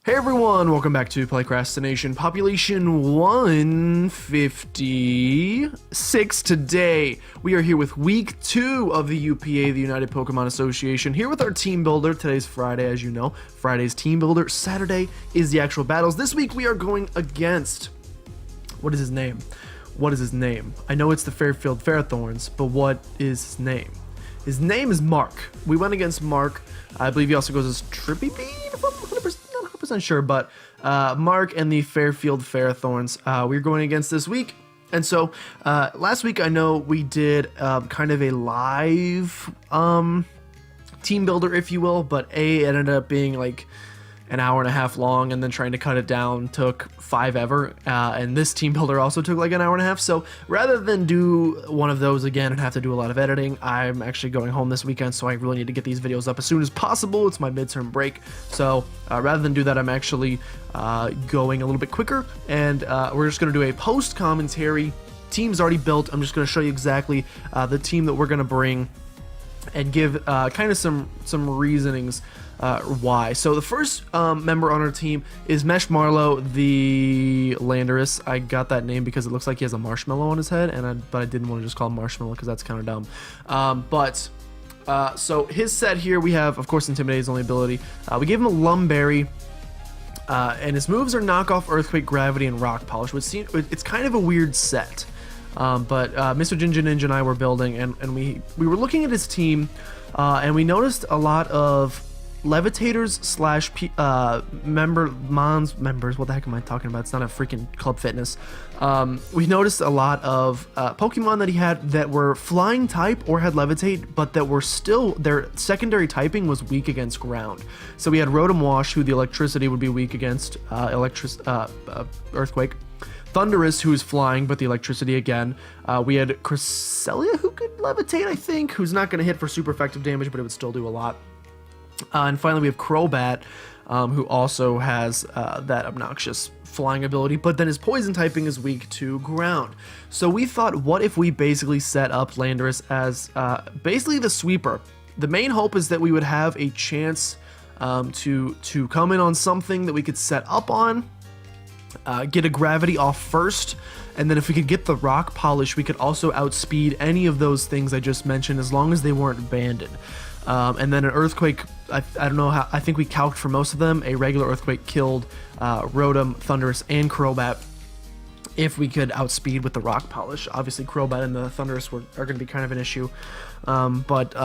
Hey everyone, welcome back to PlaycrastiNation. Population 156 today. We are here with week 2 of the UPA, the United Pokemon Association, here with our team builder. Today's Friday, as you know. Friday's team builder. Saturday is the actual battles. This week we are going against... What is his name? What is his name? I know it's the Fairfield Ferrothorns, but what is his name? His name is Mark. We went against Mark. I believe he also goes as Trippy Bean, if I'm 100% sure, but Mark and the Fairfield Ferrothorns we're going against this week. And so last week I know we did kind of a live team builder, if you will, but it ended up being like an hour and a half long, and then trying to cut it down took 5 ever, and this team builder also took like an hour and a half. So rather than do one of those again and have to do a lot of editing, I'm actually going home this weekend, so I really need to get these videos up as soon as possible. It's my midterm break, so rather than do that, I'm actually going a little bit quicker, and we're just going to do a post commentary. Team's already built. I'm just going to show you exactly the team that we're going to bring and give kind of some reasonings why. So the first member on our team is Mesh Marlowe, the Landorus. I got that name because it looks like he has a marshmallow on his head, but I didn't want to just call him Marshmallow because that's kind of dumb. So his set here, we have, of course, Intimidate, his only ability. We gave him a Lumberry, and his moves are Knock Off, Earthquake, Gravity, and Rock Polish, which it's kind of a weird set. But Mr. Ginger Ninja and I were building, and we were looking at his team, and we noticed a lot of Levitators slash members. What the heck am I talking about? It's not a freaking Club Fitness. We noticed a lot of Pokemon that he had that were flying type or had Levitate, but that were still, their secondary typing was weak against ground. So we had Rotom Wash, who the electricity would be weak against Earthquake. Thunderous, who's flying, but the electricity again. We had Cresselia, who could levitate, I think, who's not going to hit for super effective damage, but it would still do a lot. And finally, we have Crobat, who also has that obnoxious flying ability, but then his poison typing is weak to ground. So we thought, what if we basically set up Landorus as basically the sweeper? The main hope is that we would have a chance to come in on something that we could set up on, get a gravity off first, and then if we could get the rock polish, we could also outspeed any of those things I just mentioned, as long as they weren't banded. And then an earthquake, I don't know how, I think we calced for most of them. A regular earthquake killed Rotom, Thunderous, and Crobat if we could outspeed with the rock polish. Obviously Crobat and the Thunderous are going to be kind of an issue. But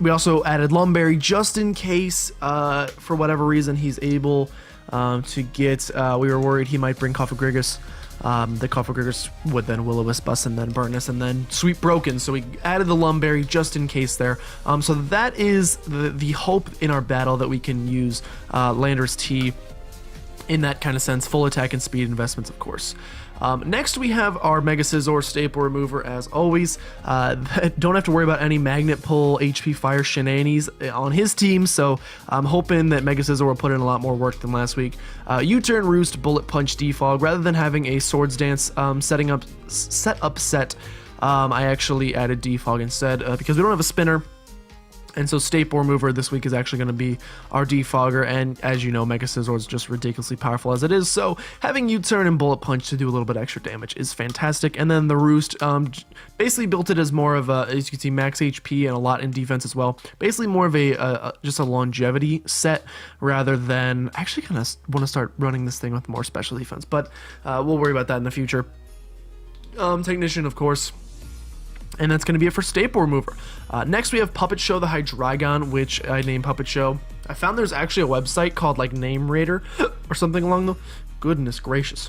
we also added Lumberry just in case, for whatever reason, he's able to get, we were worried he might bring Cofagrigus. The Cofagrigus would then Will-O-Wisp us and then burn us and then Sweep Broken, so we added the Lumberry just in case there. So that is the hope in our battle, that we can use Landorus T in that kind of sense. Full attack and speed investments, of course. Next we have our Mega Scizor Staple Remover, as always. Don't have to worry about any Magnet Pull, HP Fire shenanigans on his team, so I'm hoping that Mega Scizor will put in a lot more work than last week. U-Turn, Roost, Bullet Punch, Defog. Rather than having a Swords Dance set, I actually added Defog instead, because we don't have a spinner. And so Staple Remover this week is actually going to be our defogger, and as you know, Mega Scizor is just ridiculously powerful as it is, so having U-Turn and Bullet Punch to do a little bit extra damage is fantastic. And then the Roost, basically built it as more of a, as you can see, max HP and a lot in defense as well. Basically more of a just a longevity set, rather than, actually kind of want to start running this thing with more special defense, but we'll worry about that in the future. Technician, of course. And that's going to be it for Staple Remover. Next we have Puppet Show the Hydreigon, which I named Puppet Show. I found there's actually a website called like Name Raider or something along the, goodness gracious,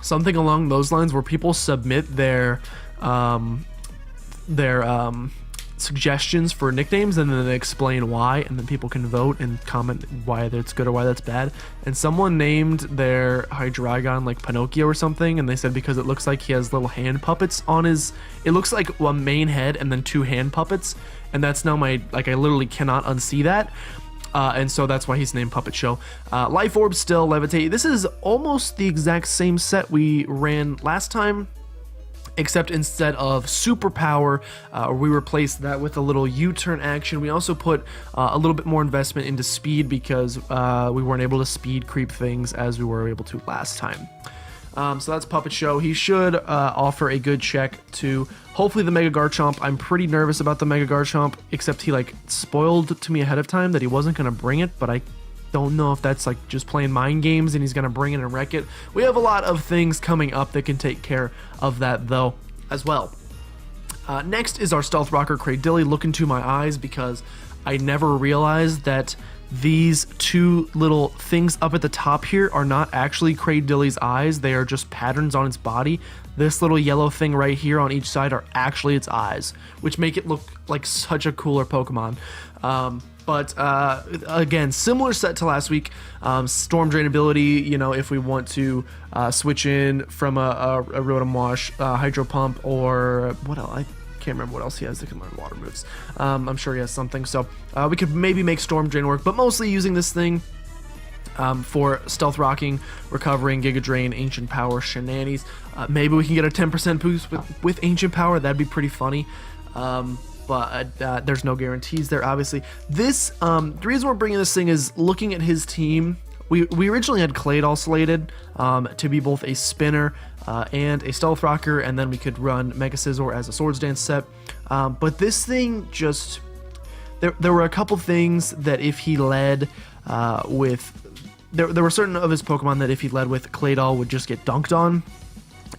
something along those lines, where people submit their suggestions for nicknames, and then they explain why, and then people can vote and comment why that's good or why that's bad. And someone named their Hydreigon like Pinocchio or something, and they said because it looks like he has little hand puppets on his, it looks like one main head and then 2 hand puppets, and that's now my, like, I literally cannot unsee that. And so that's why he's named Puppet Show. Life Orb, still Levitate. This is almost the exact same set we ran last time. except instead of superpower, we replaced that with a little U-turn action. We also put a little bit more investment into speed because we weren't able to speed creep things as we were able to last time. So that's Puppet Show. He should offer a good check to hopefully the Mega Garchomp. I'm pretty nervous about the Mega Garchomp, except he like spoiled to me ahead of time that he wasn't going to bring it, but I don't know if that's like just playing mind games and he's going to bring it and wreck it. We have a lot of things coming up that can take care of that though as well. Next is our Stealth Rocker Cradilly. Look into my eyes because I never realized that these two little things up at the top here are not actually Cradilly's eyes. They are just patterns on its body. This little yellow thing right here on each side are actually its eyes, which make it look like such a cooler Pokemon. But again, similar set to last week. Storm Drain ability, you know, if we want to switch in from a Rotom Wash, Hydro Pump, or what else? I can't remember what else he has that can learn water moves. I'm sure he has something, so we could maybe make Storm Drain work, but mostly using this thing for Stealth Rocking, Recovering, Giga Drain, Ancient Power, Shenanigans. Maybe we can get a 10% boost with Ancient Power. That'd be pretty funny. But there's no guarantees there, obviously. This, the reason we're bringing this thing is looking at his team. We originally had Claydol slated to be both a spinner and a Stealth Rocker, and then we could run Mega Scizor as a Swords Dance set. But this thing just... There were a couple things that if he led with... There were certain of his Pokemon that if he led with, Claydol would just get dunked on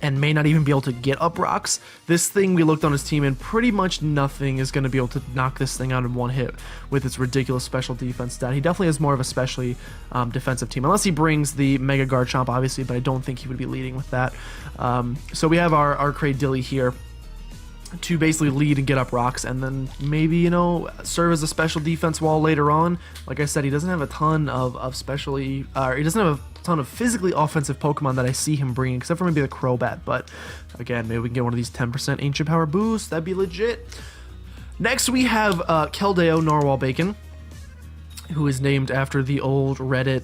and may not even be able to get up rocks. This thing, we looked on his team, and pretty much nothing is going to be able to knock this thing out in one hit with its ridiculous special defense stat. He definitely has more of a specially defensive team, unless he brings the Mega Garchomp, obviously, but I don't think he would be leading with that. So we have our Cradilly here to basically lead and get up rocks, and then maybe, you know, serve as a special defense wall later on. Like I said, he doesn't have a ton of specially, he doesn't have a ton of physically offensive Pokemon that I see him bringing, except for maybe the Crobat. But again, maybe we can get one of these 10% Ancient Power boosts. That'd be legit. Next, we have Keldeo Narwhal Bacon, who is named after the old Reddit,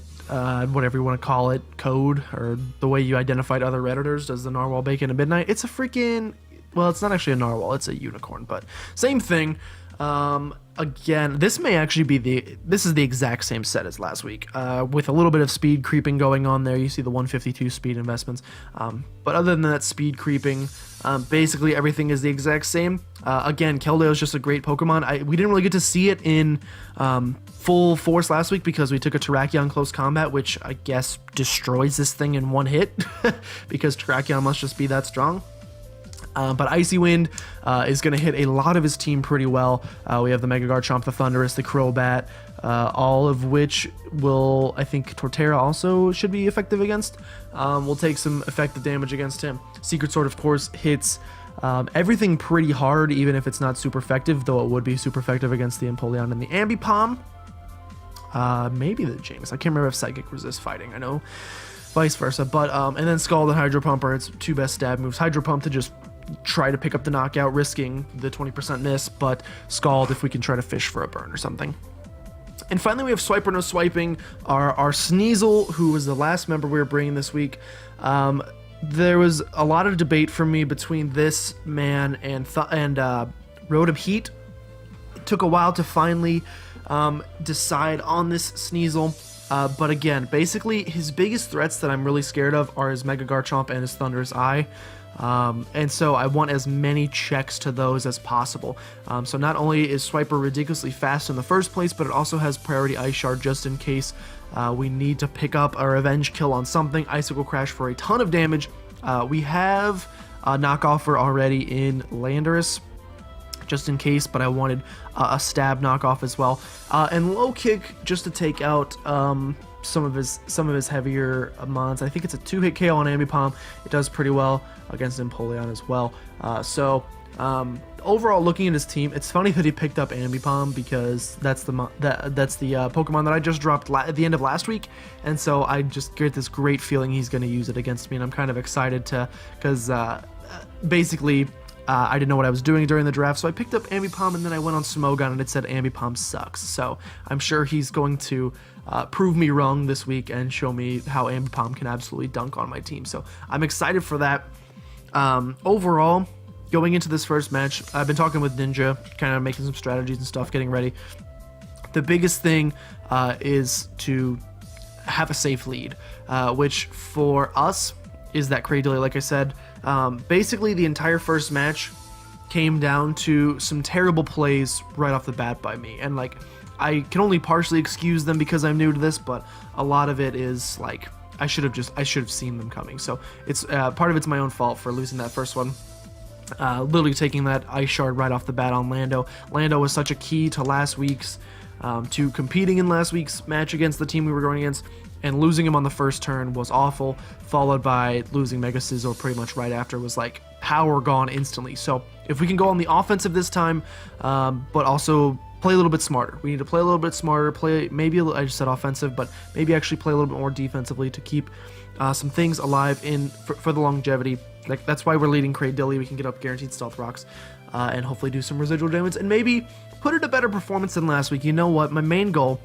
whatever you want to call it, code, or the way you identified other Redditors. Does the Narwhal Bacon at midnight? It's a freaking... Well, it's not actually a narwhal, it's a unicorn, but same thing. Again, this may actually be this is the exact same set as last week, with a little bit of speed creeping going on there. You see the 152 speed investments. But other than that speed creeping, basically everything is the exact same. Again, Keldeo is just a great Pokemon. We didn't really get to see it in full force last week because we took a Terrakion close combat, which I guess destroys this thing in one hit, because Terrakion must just be that strong. But Icy Wind is going to hit a lot of his team pretty well. We have the Mega Garchomp, the Thundurus, the Crobat, all of which will, I think Torterra also should be effective against. We'll take some effective damage against him. Secret Sword, of course, hits everything pretty hard, even if it's not super effective, though it would be super effective against the Empoleon and the Ambipom. Maybe the James. I can't remember if Psychic resists fighting. I know vice versa. But and then Scald and Hydro Pump are its two best stab moves. Hydro Pump to just try to pick up the knockout, risking the 20% miss, but Scald if we can try to fish for a burn or something. And finally, we have Swiper No Swiping, our Sneasel, who was the last member we were bringing this week. There was a lot of debate for me between this man and Rotom Heat. It took a while to finally decide on this Sneasel. But again, basically, his biggest threats that I'm really scared of are his Mega Garchomp and his Thunderous Eye. And so I want as many checks to those as possible. So not only is Swiper ridiculously fast in the first place, but it also has priority Ice Shard just in case we need to pick up a revenge kill on something. Icicle Crash for a ton of damage. We have a knockoffer already in Landorus, just in case, but I wanted a stab knockoff as well. And Low Kick just to take out some of his heavier mons. I think it's a 2-hit KO on Ambipom. It does pretty well against Empoleon as well. Overall, looking at his team, it's funny that he picked up Ambipom because that's the Pokemon that I just dropped at the end of last week, and so I just get this great feeling he's going to use it against me, and I'm kind of excited to, because basically I didn't know what I was doing during the draft, so I picked up Ambipom, and then I went on Smogon and it said Ambipom sucks. So I'm sure he's going to prove me wrong this week and show me how Ambipom can absolutely dunk on my team. So I'm excited for that. Overall, going into this first match, I've been talking with Ninja, kind of making some strategies and stuff, getting ready. The biggest thing is to have a safe lead, which for us is that Cradilly, like I said. Basically, the entire first match came down to some terrible plays right off the bat by me, and like I can only partially excuse them because I'm new to this, but a lot of it is like I should have seen them coming. So it's part of it's my own fault for losing that first one. Literally taking that ice shard right off the bat on Lando. Lando was such a key to last week's, to competing in last week's match against the team we were going against, and losing him on the first turn was awful, followed by losing Mega Sizzle pretty much right after was like power gone instantly. So if we can go on the offensive this time, but also play a little bit smarter. We need to play a little bit smarter, play maybe, I just said offensive, but maybe actually play a little bit more defensively to keep some things alive for the longevity. Like, that's why we're leading Cradilly. We can get up guaranteed stealth rocks and hopefully do some residual damage and maybe put in a better performance than last week. You know what? My main goal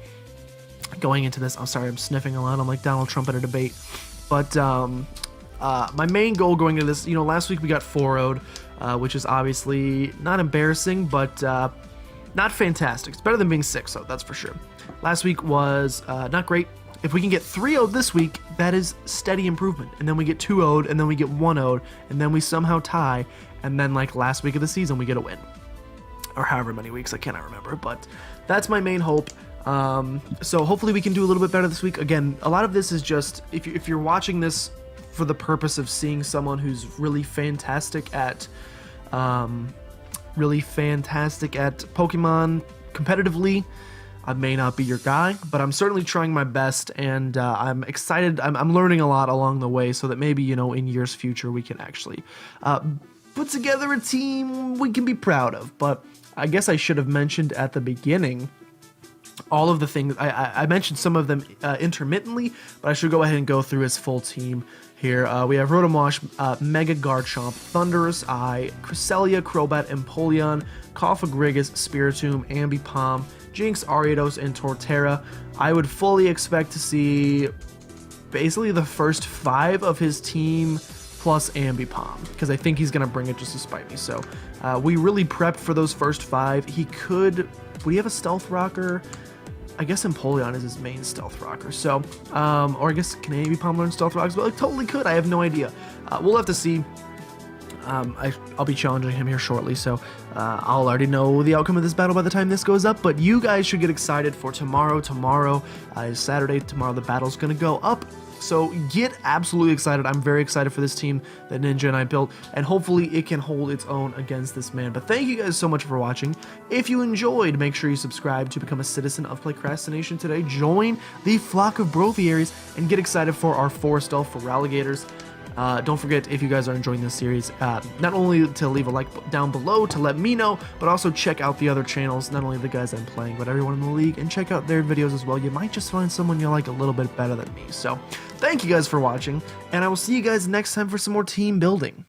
going into this, I'm sorry, I'm sniffing a lot. I'm like Donald Trump at a debate. But my main goal going into this, last week we got 4-0'd, which is obviously not embarrassing, but not fantastic. It's better than being 6-0, that's for sure. Last week was not great. If we can get 3-0'd this week, that is steady improvement. And then we get 2-0'd, and then we get 1-0'd, and then we somehow tie, and then like last week of the season, we get a win. Or however many weeks, I cannot remember, but that's my main hope. So hopefully we can do a little bit better this week. Again, a lot of this is just, if you're watching this for the purpose of seeing someone who's really fantastic at Pokemon competitively, I may not be your guy, but I'm certainly trying my best, and I'm excited. I'm learning a lot along the way, so that maybe, in years future, we can actually put together a team we can be proud of. But I guess I should have mentioned at the beginning all of the things. I mentioned some of them intermittently, but I should go ahead and go through his full team here. We have Rotomosh, Mega Garchomp, Thunderous Eye, Cresselia, Crobat, Empoleon, Cofagrigus, Spiritomb, Ambipom, Jinx, Ariados, and Torterra. I would fully expect to see basically the first 5 of his team plus Ambipom, because I think he's going to bring it just to spite me. So we really prepped for those first 5. Would he have a Stealth Rocker? I guess Empoleon is his main Stealth Rocker. So, or I guess can Ambipom learn Stealth Rocks? But like, totally could. I have no idea. We'll have to see. I'll be challenging him here shortly, so I'll already know the outcome of this battle by the time this goes up, but you guys should get excited for tomorrow. Tomorrow is Saturday. Tomorrow the battle's going to go up, so get absolutely excited. I'm very excited for this team that Ninja and I built, and hopefully it can hold its own against this man. But thank you guys so much for watching. If you enjoyed, make sure you subscribe to become a citizen of PlaycrastiNation today. Join the flock of Brothiaries and get excited for our Foristell Feraligatrs. Don't forget, if you guys are enjoying this series, not only to leave a like down below to let me know, but also check out the other channels, not only the guys I'm playing, but everyone in the league, and check out their videos as well. You might just find someone you like a little bit better than me. So, thank you guys for watching, and I will see you guys next time for some more team building.